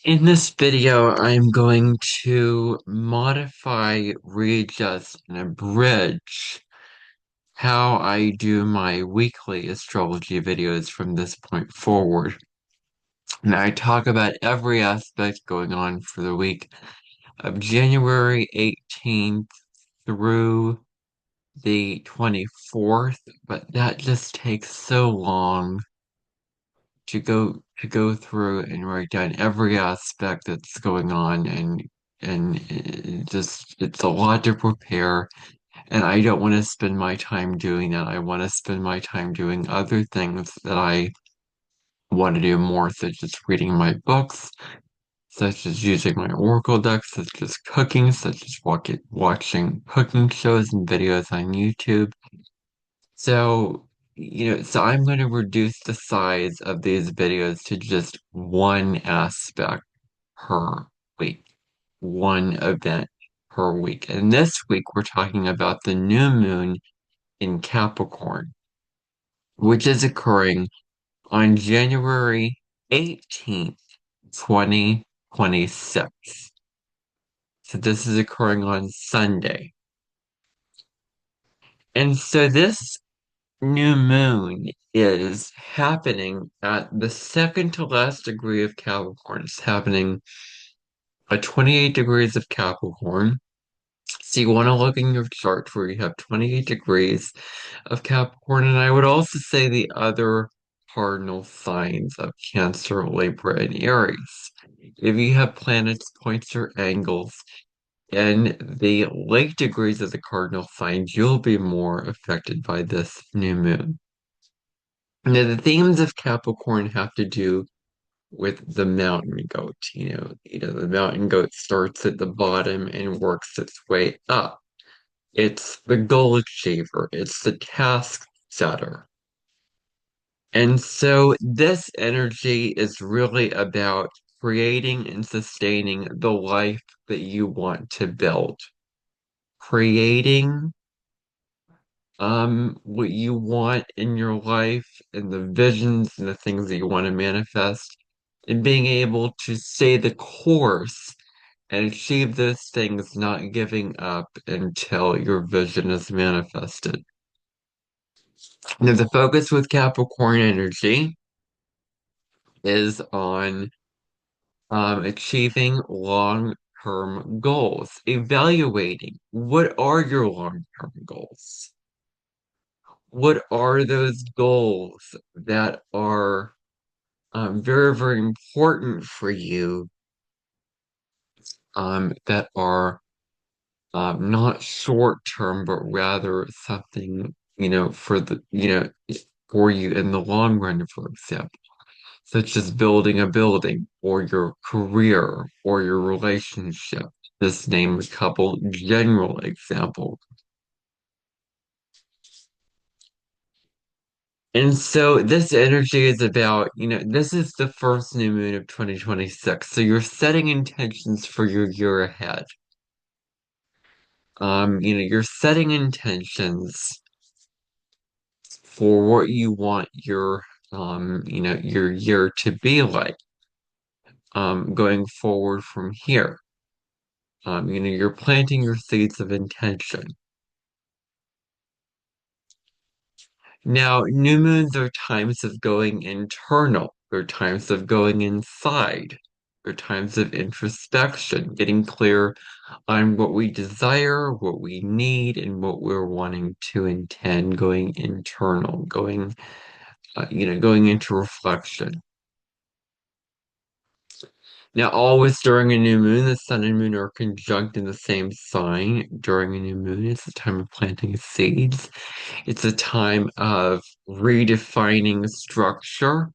In this video, I'm going to modify, readjust, and abridge how I do my weekly astrology videos from this point forward. And I talk about every aspect going on for the week of January 18th through the 24th, but that just takes so long to go through and write down every aspect that's going on and it just it's a lot to prepare, and I don't want to spend my time doing that. I want to spend my time doing other things that I want to do more, such as reading my books, such as using my oracle decks, such as cooking, such as watching cooking shows and videos on YouTube. So, so I'm going to reduce the size of these videos to just one aspect per week, one event per week. And this week, we're talking about the new moon in Capricorn, which is occurring on January 18th, 2026. So this is occurring on Sunday. And so this new moon is happening at the second to last degree of Capricorn. It's happening at 28 degrees of Capricorn. So you want to look in your chart where you have 28 degrees of Capricorn. And I would also say the other cardinal signs of Cancer, Libra, and Aries. If you have planets, points, or angles in the late degrees of the cardinal signs, you'll be more affected by this new moon. Now, the themes of Capricorn have to do with the mountain goat. The mountain goat starts at the bottom and works its way up. It's the goal achiever. It's the task setter. And so this energy is really about creating and sustaining the life that you want to build. Creating what you want in your life and the visions and the things that you want to manifest, and being able to stay the course and achieve those things, not giving up until your vision is manifested. Now, the focus with Capricorn energy is on achieving long-term goals, evaluating what are your long-term goals. What are those goals that are very, very important for you, that are not short term, but rather something, for you in the long run, for example, such as building a building or your career or your relationship. Just name a couple general examples. And so this energy is about, this is the first new moon of 2026. So you're setting intentions for your year ahead. You're setting intentions for what you want your year to be like, going forward from here. You're planting your seeds of intention. Now, new moons are times of going internal. They're times of going inside. They're times of introspection, getting clear on what we desire, what we need, and what we're wanting to intend, going internal, going into reflection. Now, always during a new moon, the sun and moon are conjunct in the same sign. During a new moon, it's a time of planting seeds. It's a time of redefining structure.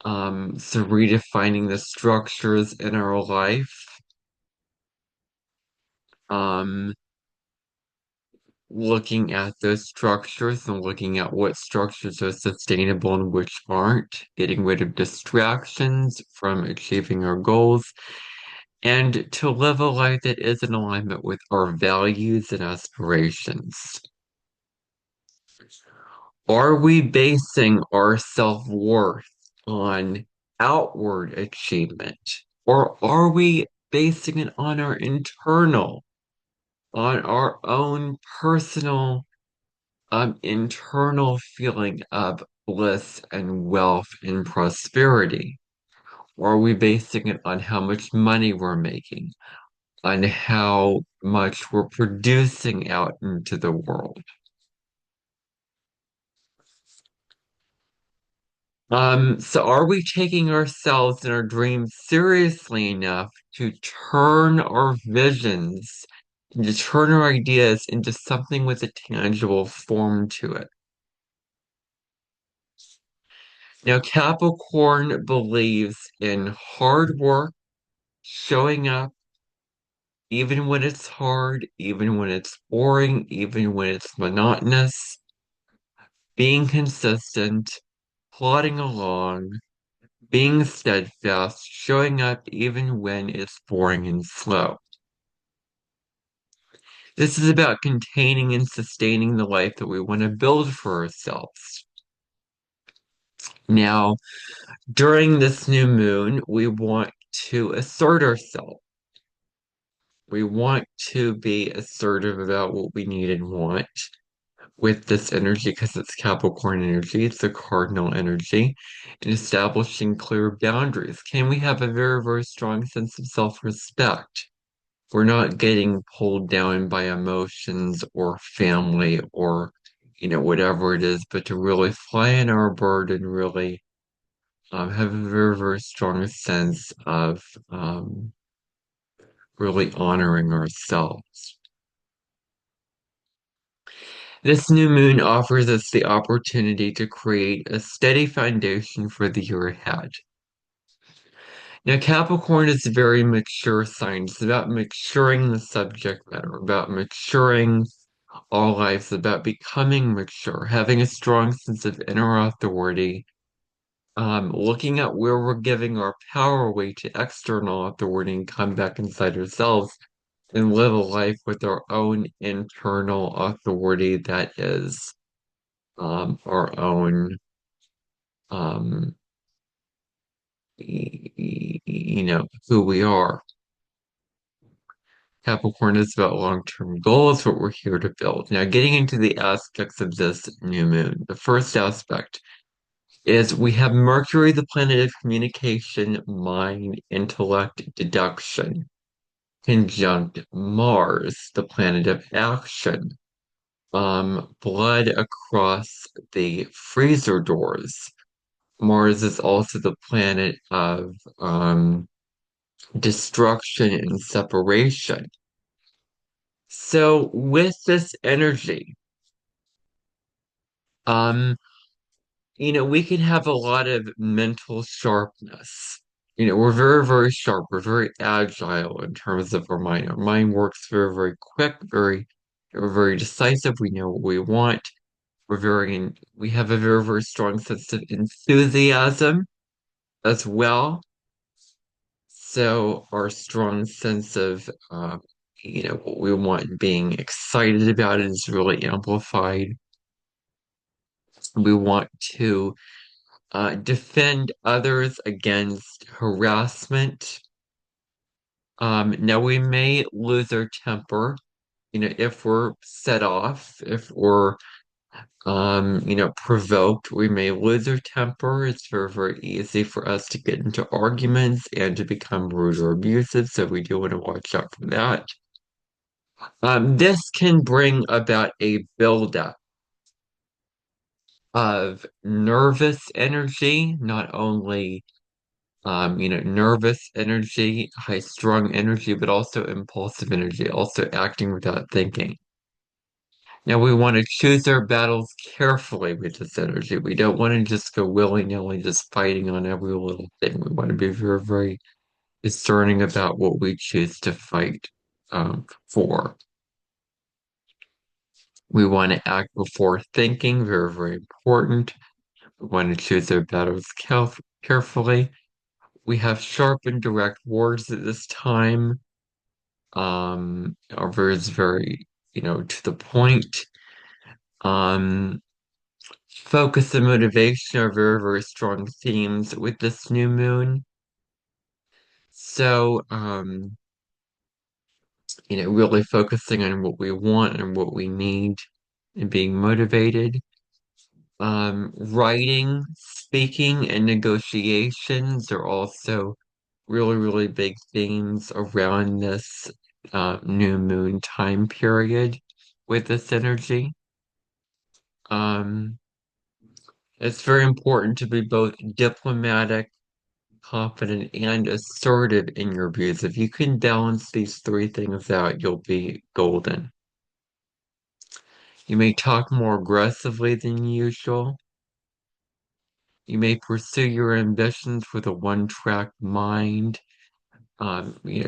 So redefining the structures in our life. Um, Looking at those structures and looking at what structures are sustainable and which aren't, getting rid of distractions from achieving our goals, and to live a life that is in alignment with our values and aspirations. Are we basing our self-worth on outward achievement? Or are we basing it on our internal, on our own personal, internal feeling of bliss and wealth and prosperity? Or are we basing it on how much money we're making, on how much we're producing out into the world? So are we taking ourselves and our dreams seriously enough to turn our visions and to turn our ideas into something with a tangible form to it? Now, Capricorn believes in hard work, showing up, even when it's hard, even when it's boring, even when it's monotonous, being consistent, plodding along, being steadfast, showing up even when it's boring and slow. This is about containing and sustaining the life that we want to build for ourselves. Now, during this new moon, we want to assert ourselves. We want to be assertive about what we need and want with this energy because it's Capricorn energy, it's a cardinal energy, and establishing clear boundaries. Can we have a very, very strong sense of self-respect? We're not getting pulled down by emotions or family or, whatever it is, but to really fly in our bird and really have a very, very strong sense of really honoring ourselves. This new moon offers us the opportunity to create a steady foundation for the year ahead. Now, Capricorn is a very mature sign. It's about maturing the subject matter, about maturing our lives, about becoming mature, having a strong sense of inner authority, looking at where we're giving our power away to external authority and come back inside ourselves and live a life with our own internal authority that is our own, um, who we are. Capricorn is about long-term goals, what we're here to build. Now, getting into the aspects of this new moon, the first aspect is we have Mercury, the planet of communication, mind, intellect, deduction, conjunct Mars, the planet of action, blood across the freezer doors. Mars is also the planet of destruction and separation. So with this energy, um, we can have a lot of mental sharpness. We're very, very sharp. We're very agile in terms of our mind. Our mind works very, very quick, we're very decisive. We know what we want. We have a very, very strong sense of enthusiasm as well. So our strong sense of, what we want and being excited about it is really amplified. We want to defend others against harassment. Now we may lose our temper, if we're set off, if we're, provoked, we may lose our temper. It's very, very easy for us to get into arguments and to become rude or abusive, so we do want to watch out for that. This can bring about a buildup of nervous energy, not only nervous energy, high strung energy, but also impulsive energy, also acting without thinking. Now we want to choose our battles carefully with this energy. We don't want to just go willy-nilly, just fighting on every little thing. We want to be very, very discerning about what we choose to fight for. We want to act before thinking, very, very important. We want to choose our battles carefully. We have sharp and direct words at this time. Our words very, to the point. Um, Focus and motivation are very, very strong themes with this new moon. So, really focusing on what we want and what we need and being motivated. Writing, speaking, and negotiations are also really, really big themes around this new moon time period with this energy. Um, it's very important to be both diplomatic, confident, and assertive in your views. If you can balance these three things out, you'll be golden. You may talk more aggressively than usual. You may pursue your ambitions with a one-track mind,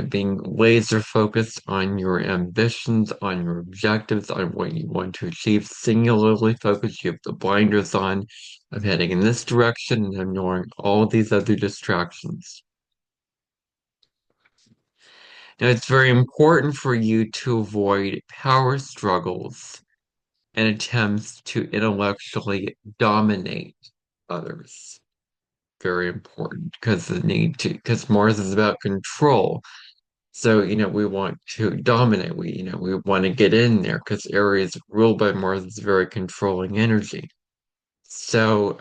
being laser focused on your ambitions, on your objectives, on what you want to achieve, singularly focused. You have the blinders on of heading in this direction and ignoring all these other distractions. Now, it's very important for you to avoid power struggles and attempts to intellectually dominate others. Very important because Mars is about control. So, we want to dominate. We want to get in there because Aries ruled by Mars is very controlling energy. So,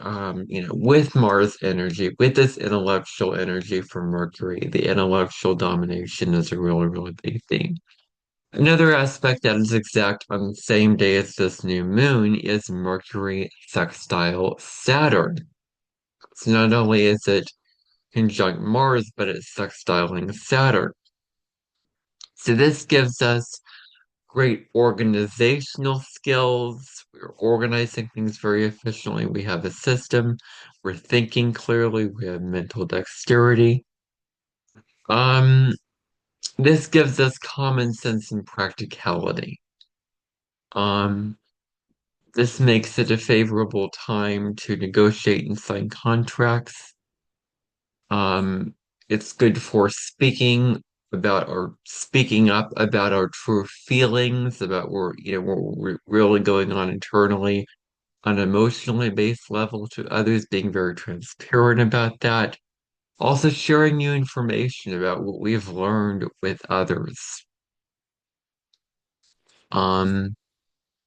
with Mars energy, with this intellectual energy from Mercury, the intellectual domination is a really, really big theme. Another aspect that is exact on the same day as this new moon is Mercury sextile Saturn. So not only is it conjunct Mars, but it's sextiling Saturn. So this gives us great organizational skills. We're organizing things very efficiently. We have a system. We're thinking clearly. We have mental dexterity. Um, this gives us common sense and practicality. Um, this makes it a favorable time to negotiate and sign contracts. Um, it's good for speaking up about our true feelings, about what we're really going on internally on an emotionally based level to others, being very transparent about that. Also sharing new information about what we've learned with others. Um,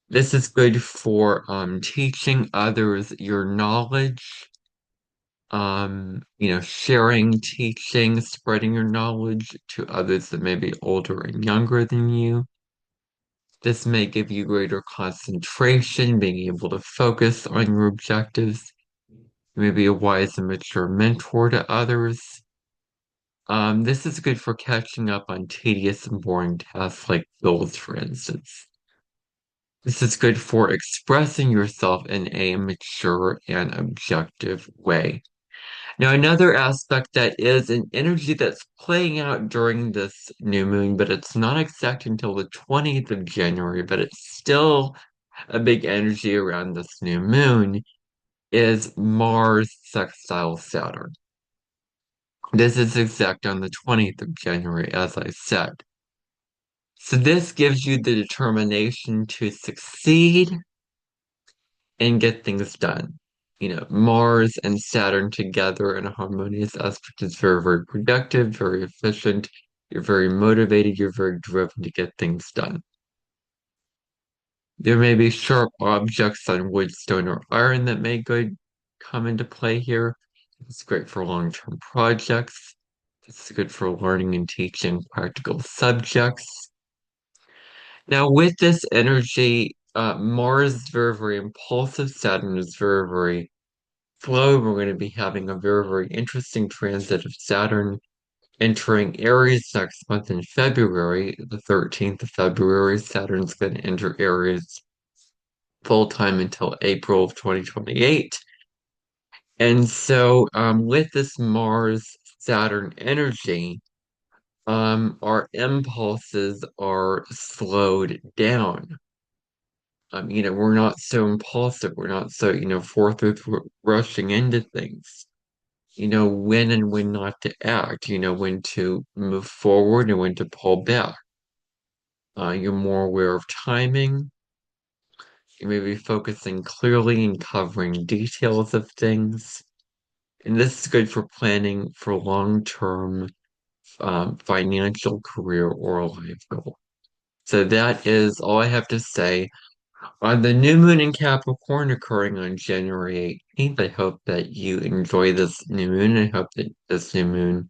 this is good for teaching others your knowledge, sharing, teaching, spreading your knowledge to others that may be older and younger than you. This may give you greater concentration, being able to focus on your objectives. You may be a wise and mature mentor to others. This is good for catching up on tedious and boring tasks like bills, for instance. This is good for expressing yourself in a mature and objective way. Now, another aspect that is an energy that's playing out during this new moon, but it's not exact until the 20th of January, but it's still a big energy around this new moon, is Mars sextile Saturn. This is exact on the 20th of January, as I said. So this gives you the determination to succeed and get things done. Mars and Saturn together in a harmonious aspect is very, very productive, very efficient. You're very motivated, you're very driven to get things done. There may be sharp objects on wood, stone, or iron that may come into play here. It's great for long-term projects. It's good for learning and teaching practical subjects. Now, with this energy, Mars is very, very impulsive. Saturn is very, very flow. We're going to be having a very, very interesting transit of Saturn entering Aries next month in February, the 13th of February. Saturn's going to enter Aries full time until April of 2028. And so, with this Mars Saturn energy, our impulses are slowed down. We're not so impulsive. We're not so, forthwith rushing into things. When and when not to act, when to move forward and when to pull back. You're more aware of timing. You may be focusing clearly and covering details of things. And this is good for planning for long-term financial, career, or life goal. So that is all I have to say on the new moon in Capricorn occurring on January 18th. I hope that you enjoy this new moon. I hope that this new moon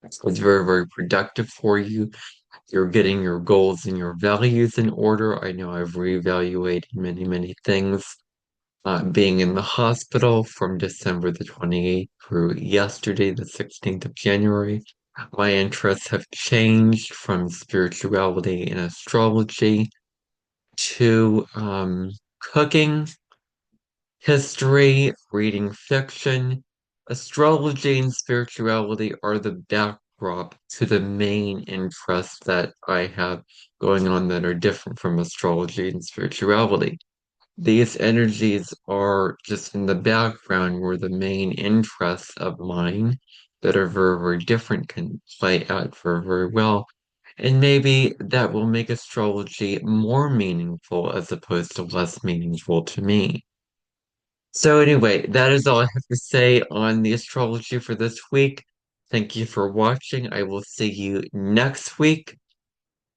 is very, very productive for you. You're getting your goals and your values in order. I know I've reevaluated many, many things. Being in the hospital from December the 28th through yesterday, the 16th of January, my interests have changed from spirituality and astrology to cooking, history, reading fiction. Astrology and spirituality are the backdrop to the main interests that I have going on that are different from astrology and spirituality. These energies are just in the background where the main interests of mine that are very, very different can play out very, very well. And maybe that will make astrology more meaningful as opposed to less meaningful to me. So anyway, that is all I have to say on the astrology for this week. Thank you for watching. I will see you next week.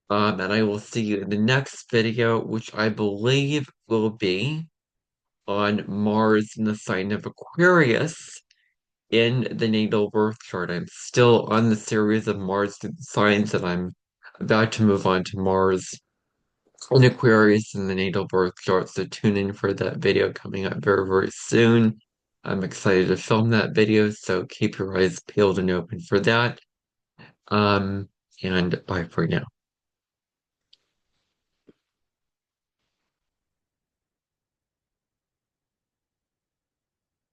And I will see you in the next video, which I believe will be on Mars in the sign of Aquarius in the natal birth chart. I'm still on the series of Mars signs, and I'm about to move on to Mars in Aquarius in the natal birth chart. So tune in for that video coming up very, very soon. I'm excited to film that video, so keep your eyes peeled and open for that. Um, and bye for now.